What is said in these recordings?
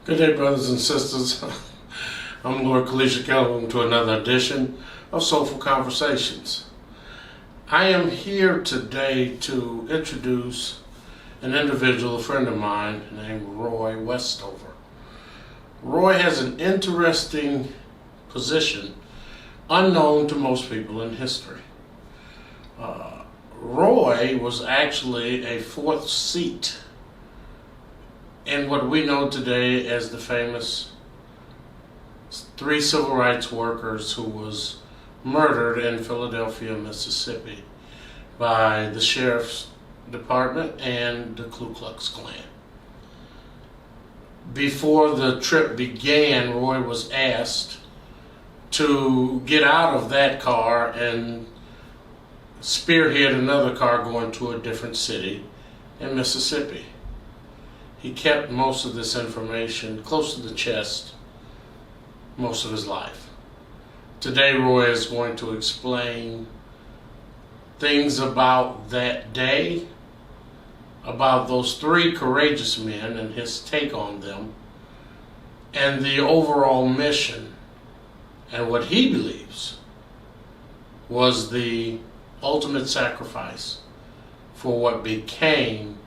Good day, brothers and sisters. I'm Lord Kalisha Keller. Welcome to another edition of Soulful Conversations. I am here today to introduce an individual, a friend of mine, named Roy Westover. Roy has an interesting position, unknown to most people in history. Roy was actually a fourth seat in what we know today as the famous three civil rights workers who was murdered in Philadelphia, Mississippi by the sheriff's department and the Ku Klux Klan. Before the trip began, Roy was asked to get out of that car and spearhead another car going to a different city in Mississippi. He kept most of this information close to the chest most of his life. Today, Roy is going to explain things about that day, about those three courageous men and his take on them, and the overall mission and what he believes was the ultimate sacrifice for what became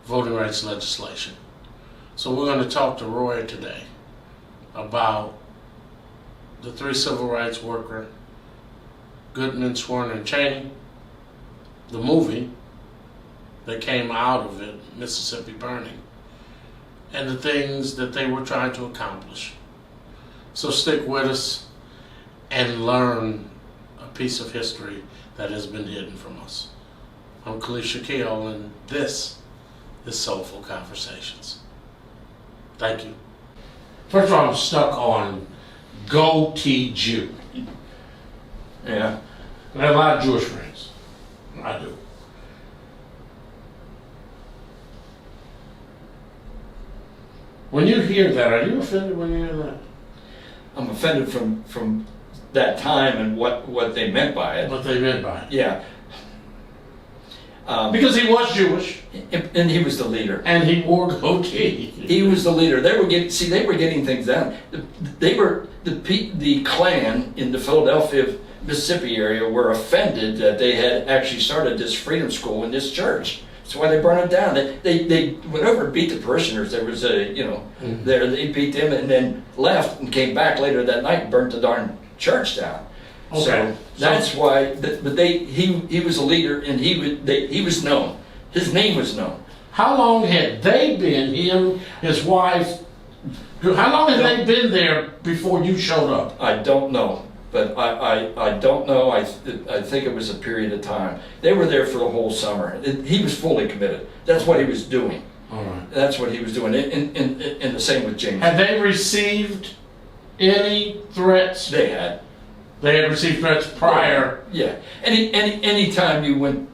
voting rights legislation. So we're going to talk to Roy today about the three civil rights worker, Goodman, Schwerner, and Chaney, the movie that came out of it, Mississippi Burning, and the things that they were trying to accomplish. So stick with us and learn a piece of history that has been hidden from us. I'm Kalisha Keller, and this is Soulful Conversations. Thank you. First of all, I'm stuck on goatee Jew. Yeah. I have a lot of Jewish friends. I do. When you hear that, are you offended when you hear that? I'm offended from that time and what they meant by it. What they meant by it? Yeah. Because he was Jewish. And he was the leader. And he wore goatee. He was the leader. They were getting things done. They were the Klan in the Philadelphia, Mississippi area were offended that they had actually started this freedom school in this church. That's why they burned it down. They went over and beat the parishioners. There was there they beat them and then left and came back later that night and burnt the darn church down. Okay. So that's why. But he was a leader and he was known. His name was known. How long had they been, him, his wife, how long had they been there before you showed up? I don't know, but I don't know. I think it was a period of time. They were there for the whole summer. He was fully committed. That's what he was doing. All right. That's what he was doing. And the same with James. Had they received any threats? They had. They had received threats prior. Yeah. Any time you went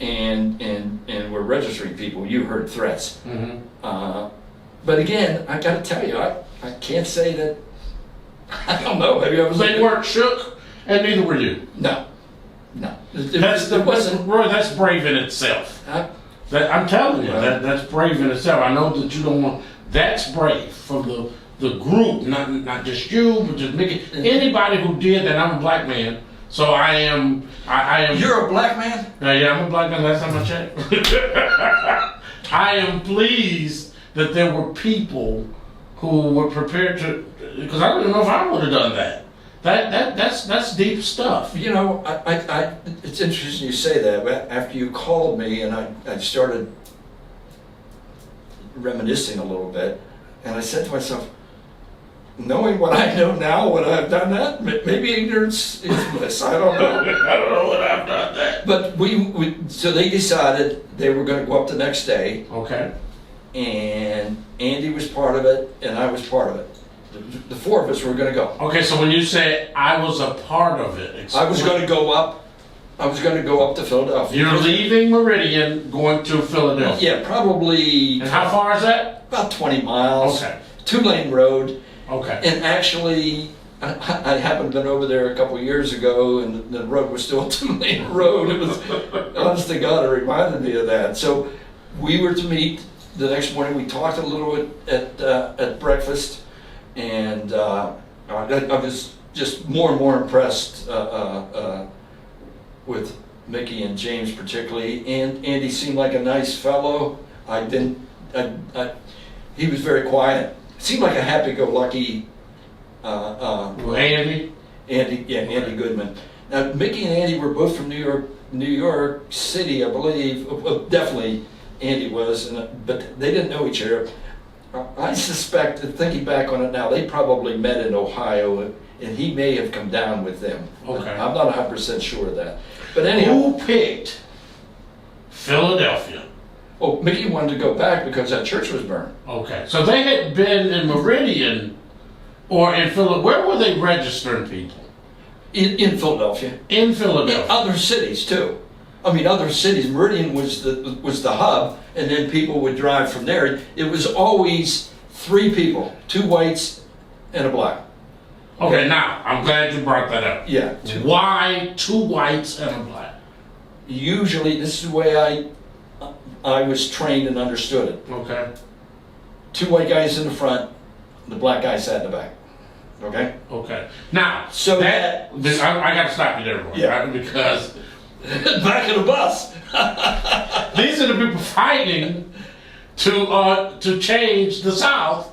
and were registering people, you heard threats. Mm-hmm. But again, I got to tell you, I can't say that. I don't know. Maybe I was. They weren't shook, and neither were you. No. There wasn't. Roy, that's brave in itself. I'm telling you, that's brave in itself. I know that you don't want. That's brave from the group, not just you, but just anybody who did that. I'm a black man, so I am. You're a black man? Yeah, I'm a black man. Last time I checked. I am pleased that there were people who were prepared to, because I don't even know if I would have done that. That's deep stuff. You know, I it's interesting you say that. But after you called me and I started reminiscing a little bit, and I said to myself, knowing what I know now, would I have done that? Maybe ignorance is bliss. I don't know. I don't know what I've done that. But so they decided they were going to go up the next day. Okay. And Andy was part of it, and I was part of it. The four of us were going to go. Okay, so when you say I was a part of it, I was going to go up. I was going to go up to Philadelphia. You're leaving Meridian, going to Philadelphia. Yeah, probably. And how far is that? About 20 miles. Okay. 2-lane road. Okay. And actually, I happened to been over there a couple of years ago, and the road was still a 2-lane road. It was, honest to God, it reminded me of that. So we were to meet the next morning we talked a little bit at breakfast, and I was just more and more impressed with Mickey and James particularly. And Andy seemed like a nice fellow. He was very quiet. Seemed like a happy-go-lucky. Andy? Andy, yeah, Okay. Andy Goodman. Now, Mickey and Andy were both from New York City, I believe. Definitely, Andy was, but they didn't know each other. I suspect, thinking back on it now, they probably met in Ohio, and he may have come down with them. Okay. I'm not 100% sure of that. But anyhow, Who picked Philadelphia? oh, Mickey wanted to go back because that church was burned. Okay, so they had been in Meridian or in Philadelphia. Where were they registering people? In Philadelphia. In Philadelphia. In other cities too. I mean, other cities. Meridian was the hub, and then people would drive from there. It was always 3 people, 2 whites and a black. Okay, now, I'm glad you brought that up. Yeah. Why 2 whites and a black? Usually, this is the way I was trained and understood it. Okay. 2 white guys in the front, the black guy sat in the back. Okay. Okay. Now, So I got to stop you there, Roy, Yeah. right? Because back of the bus. these are the people fighting to change the South,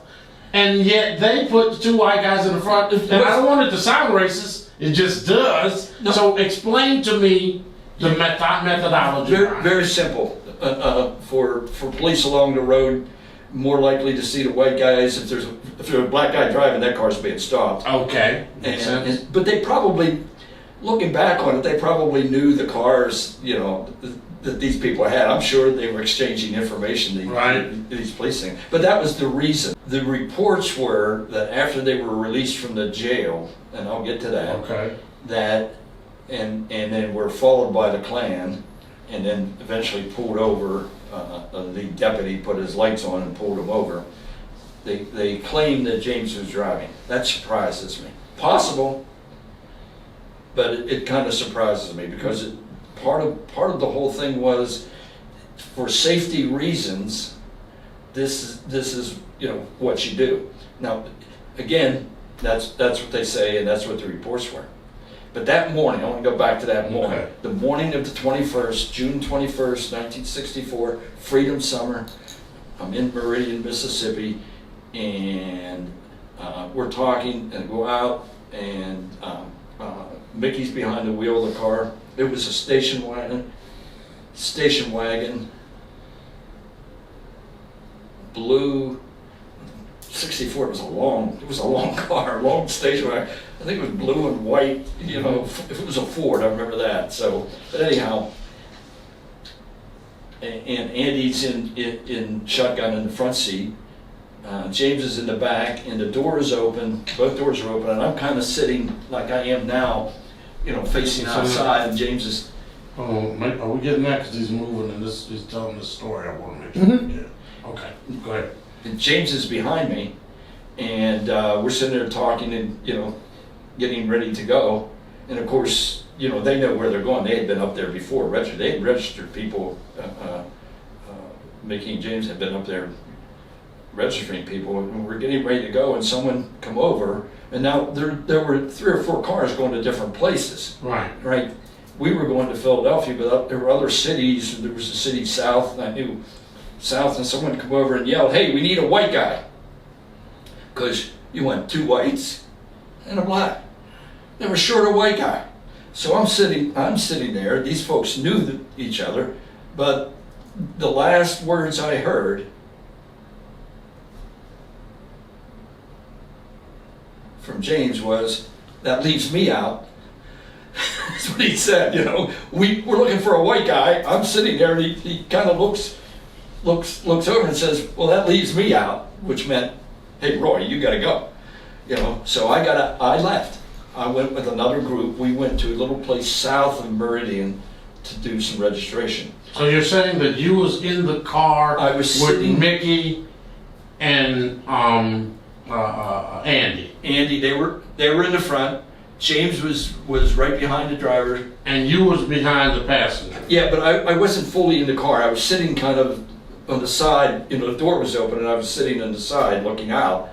and yet they put 2 white guys in the front. And I don't want it to sound racist; it just does. No. So explain to me the methodology. Very, very simple. For police along the road, more likely to see the white guys. If there's a black guy driving, that car's being stopped. Okay. Makes sense. But they probably, looking back on it, they probably knew the cars, that these people had. I'm sure they were exchanging information, Right. these police things. But that was the reason. The reports were that after they were released from the jail, and I'll get to that, Okay. that, and then were followed by the Klan, and then eventually pulled over. The deputy put his lights on and pulled him over. They claimed that James was driving. That surprises me. Possible, but it kind of surprises me because part of the whole thing was, for safety reasons, this is what you do. Now, again, that's what they say, and that's what the reports were. But that morning, I want to go back to that morning. Okay. The morning of the 21st, June 21st, 1964, Freedom Summer. I'm in Meridian, Mississippi, and we're talking and go out, and Mickey's behind the wheel of the car. It was a station wagon, blue. 64. It was a long car, long station wagon. I think it was blue and white. If it was a Ford, I remember that. So, but anyhow, and Andy's in shotgun in the front seat. James is in the back, and the door is open. Both doors are open, and I'm kind of sitting like I am now, facing outside. And James is. Oh, are we getting that? Because he's moving and he's telling this story. I want to make sure. Mhm. Yeah. Okay. Go ahead. And James is behind me, and we're sitting there talking and getting ready to go. And of course, they know where they're going. They had been up there before. They had registered people. Mickey and James had been up there registering people, and we're getting ready to go. And someone come over, and now there were 3 or 4 cars going to different places. Right. Right. We were going to Philadelphia, but there were other cities. There was a city south, and I knew south, and someone come over and yelled, "Hey, we need a white guy," because you want 2 whites and a black. They were short a white guy. So I'm sitting there. These folks knew each other, but the last words I heard from James was, "That leaves me out." That's what he said. We're looking for a white guy. I'm sitting there, and he kind of looks over and says, "Well, that leaves me out," which meant, "Hey, Roy, you got to go." So I left. I went with another group. We went to a little place south of Meridian to do some registration. So you're saying that you was in the car I was with sitting- Mickey and Andy, Andy, they were in the front. James was right behind the driver. and you was behind the passenger. Yeah, but I wasn't fully in the car. I was sitting kind of on the side, the door was open and I was sitting on the side looking out.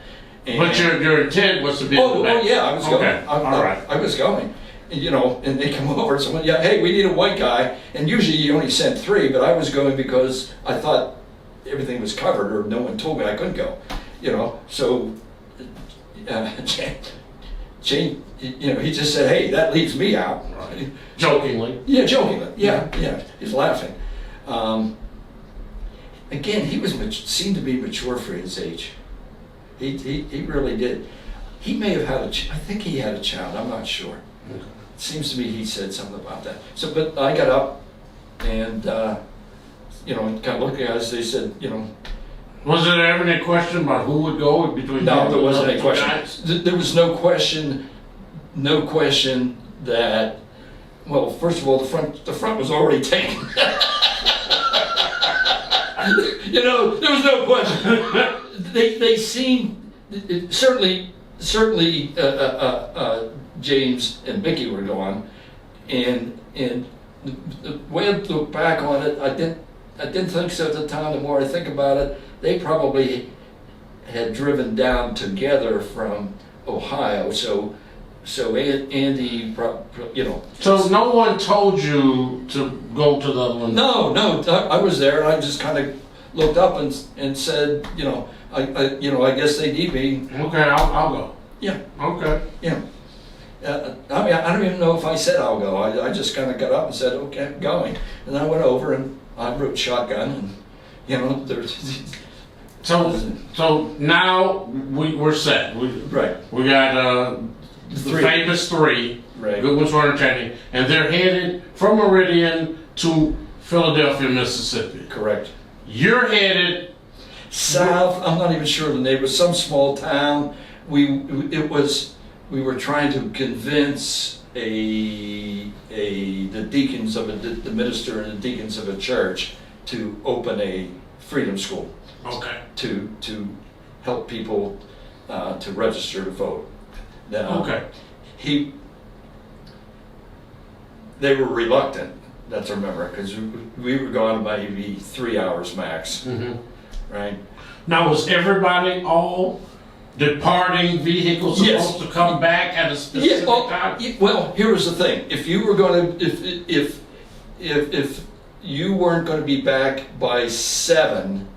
And But your intent was to be in the back? yeah, I was going. Okay, all right. I was going. And, and they come over and someone, yeah, hey, we need a white guy. And usually you only send 3, but I was going because I thought everything was covered or no one told me I couldn't go. So Chaney, he just said, hey, that leaves me out. Right. Jokingly. Yeah, jokingly. Yeah. He's laughing. Again, he seemed to be mature for his age. He really did. He may have had I think he had a child. I'm not sure. Okay. It seems to me he said something about that. So, but I got up and kind of looking at us. They said, Was there ever any question about who would go between? no, there wasn't any two question. guys? There was no question. No question that. Well, first of all, the front was already taken. There was no question. They seemed certainly James and Mickey were gone, and the way I look back on it, I didn't think so at the time. The more I think about it, they probably had driven down together from Ohio. So Andy, So no one told you to go to the other one? No, I was there and I just kind of looked up and said, I guess they need me. Okay, I'll go. Yeah. Okay. Yeah. I don't even know if I said I'll go. I just kind of got up and said, okay, I'm going. And I went over and I wrote shotgun and, there's... So now we're set. Right. We got the 3. famous 3, Right. Goodman, Schwerner, Chaney, and they're headed from Meridian to Philadelphia, Mississippi. Correct. You're headed South, I'm not even sure the name, was some small town. We were trying to convince the deacons of the minister and the deacons of a church to open a freedom school. Okay. To help people to register to vote. Now, Okay. They were reluctant. That's remember because we were gone maybe 3 hours max. Mm-hmm. Right. Now, was everybody all departing vehicles Yes. supposed to come back at a specific time? Well, here was the thing: if you were going to, if you weren't going to be back by 7,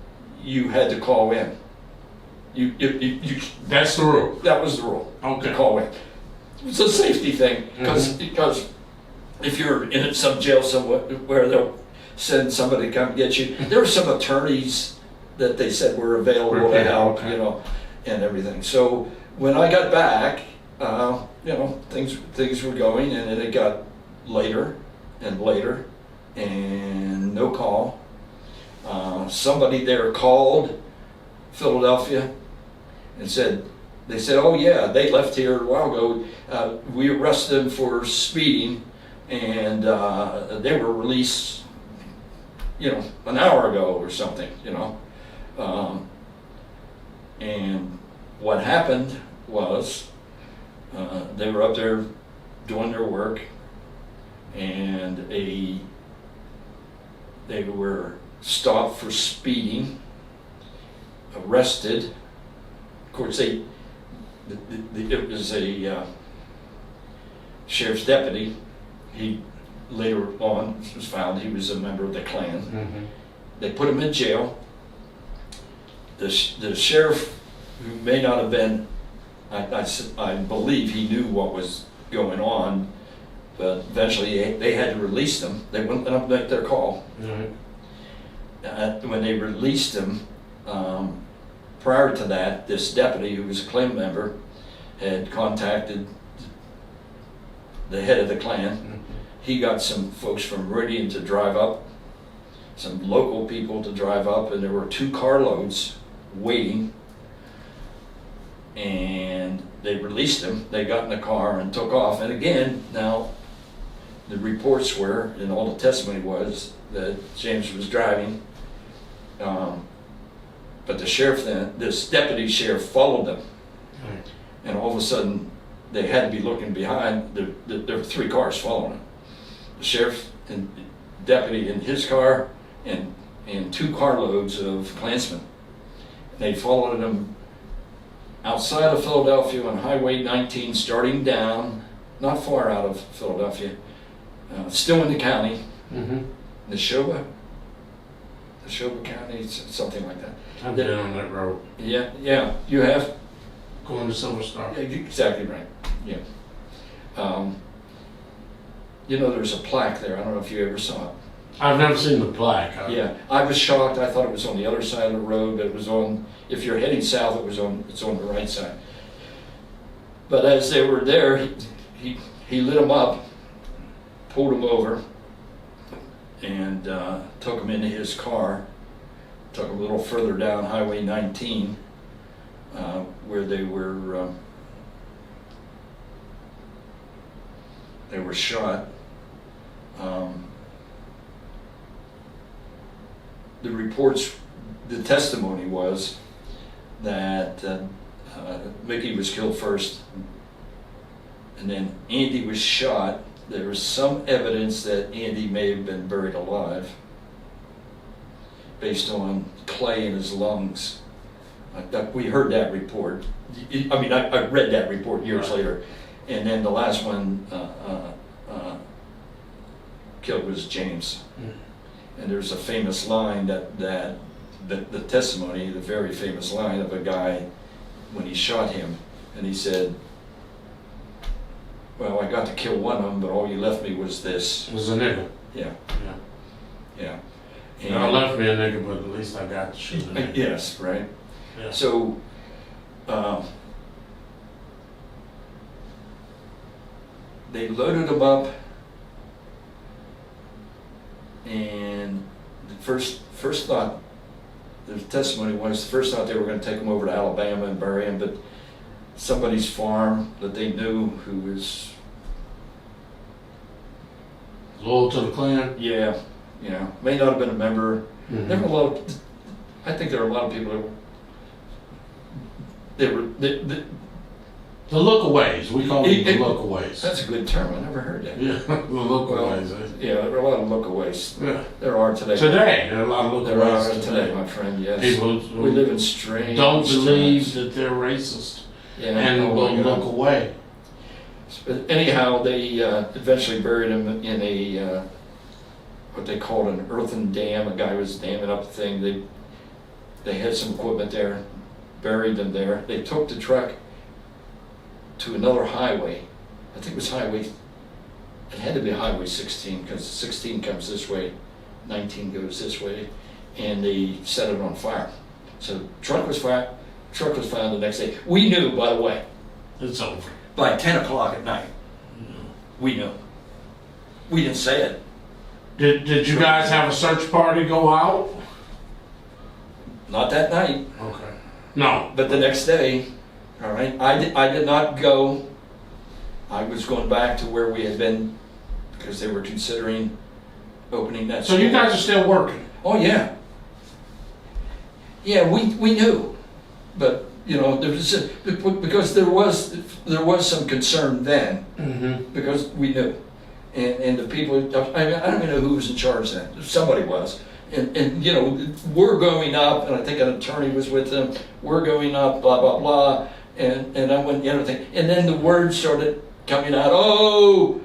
you had to call in. You That's the rule. that was the rule. Okay. To call in. It's a safety thing because if you're in some jail somewhere where they'll send somebody to come get you, there were some attorneys that they said were available to help, Okay. And everything. So when I got back, things were going, and then it got later and later, and no call. Somebody there called Philadelphia and said, oh yeah, they left here a while ago. We arrested them for speeding, and they were released, an hour ago or something, and what happened was they were up there doing their work, and they were stopped for speeding, arrested. Of course, it was a sheriff's deputy. He later on was found he was a member of the Klan. Mm-hmm. They put him in jail. The sheriff, who may not have been, I believe he knew what was going on, but eventually they had to release them. They wouldn't let them make their call. Mm-hmm. When they released him, prior to that, this deputy, who was a Klan member, had contacted the head of the Klan. Mm-hmm. He got some folks from Meridian to drive up, some local people to drive up, and there were 2 carloads waiting, and they released him. They got in the car and took off. And again, now the reports were, and all the testimony was, that James was driving, but the sheriff then, this deputy sheriff, followed them. Right. And all of a sudden they had to be looking behind. There were 3 cars following him. The sheriff and deputy in his car, and and 2 carloads of Klansmen. They followed them outside of Philadelphia on Highway 19, starting down, not far out of Philadelphia, still in the county, Neshoba County, something like that. I've been on that road. Yeah, you have? Going to Silver Star. Yeah, exactly right, yeah. There's a plaque there, I don't know if you ever saw it. I've never seen the plaque. Yeah, I was shocked. I thought it was on the other side of the road, but it was on. If you're heading south, it's on the right side. But as they were there, he lit them up, pulled them over, and took them into his car. Took them a little further down Highway 19, where they were shot. The testimony was that Mickey was killed first, and then Andy was shot. There was some evidence that Andy may have been buried alive based on clay in his lungs. We heard that report. I read that report years later. And then the last one killed was James. And there's a famous line that the testimony, the very famous line of a guy when he shot him, and he said, "Well, I got to kill one of them, but all you left me was this." It was a nigga. Yeah. And I left me a nigga, but at least I got to shoot a nigga. Yes, right. Yeah. So, they loaded him up, and the first thought, the testimony was, the first thought they were going to take him over to Alabama and bury him, but somebody's farm that they knew who was loyal to the Klan. May not have been a member. There were I think there were a lot of people that the lookaways. We call them the lookaways. That's a good term. I never heard that. Yeah, the lookaways. Yeah, there are a lot of lookaways. Yeah. There are today. There are a lot of There lookaways are today, my friend, yes. People We live in strange don't believe times. that they're racist Yeah, and will my God. look away. But anyhow, they eventually buried him in a what they called an earthen dam. A guy was damming up the thing. They had some equipment there, buried them there. They took the truck to another highway. I think it was it had to be Highway 16, because 16 comes this way, 19 goes this way, and they set it on fire. So truck was found the next day. We knew, by the way, It's over. by 10 o'clock at night. We knew. We didn't say it. Did you guys have a search party go out? Not that night, Okay. No. but the next day, all right, I did not go. I was going back to where we had been because they were considering opening that So you school. guys are still working? Oh, yeah. Yeah, we knew, but there was because there was some concern then, because we knew, and the people. I don't even know who was in charge then. Somebody was, and we're going up, and I think an attorney was with them. We're going up, blah blah blah, and I went everything, and then the word started coming out. Oh,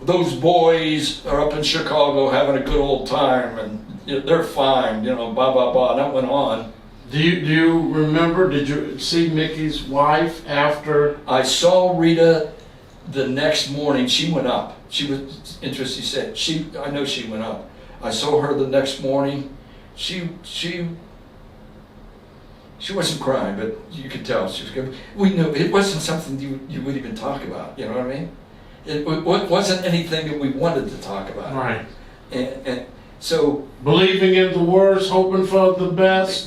those boys are up in Chicago having a good old time, and they're fine, blah blah blah. And that went on. Do you remember? Did you see Mickey's wife after? I saw Rita the next morning. She went up. She was interested. She said I know she went up. I saw her the next morning. She wasn't crying, but you could tell she was good. We knew it wasn't something you would even talk about. You know what I mean? It wasn't anything that we wanted to talk about. Right. And so Believing in the worst, hoping for the best.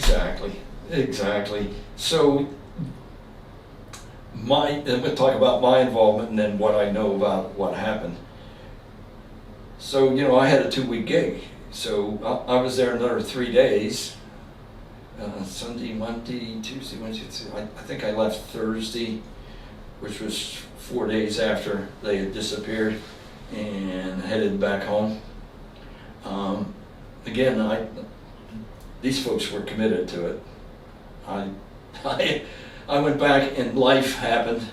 Exactly. So I'm going to talk about my involvement and then what I know about what happened. So, I had a 2-week gig. So I was there another 3 days. Sunday, Monday, Tuesday, Wednesday. I think I left Thursday, which was 4 days after they had disappeared, and headed back home. again, these folks were committed to it. I went back and life happened,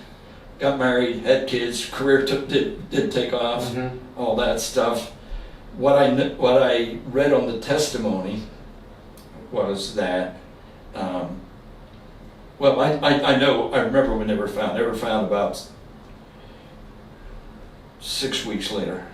got married, had kids, career did take off, Mhm. all that stuff. What I read on the testimony was that, well, I remember when they were found about 6 weeks later.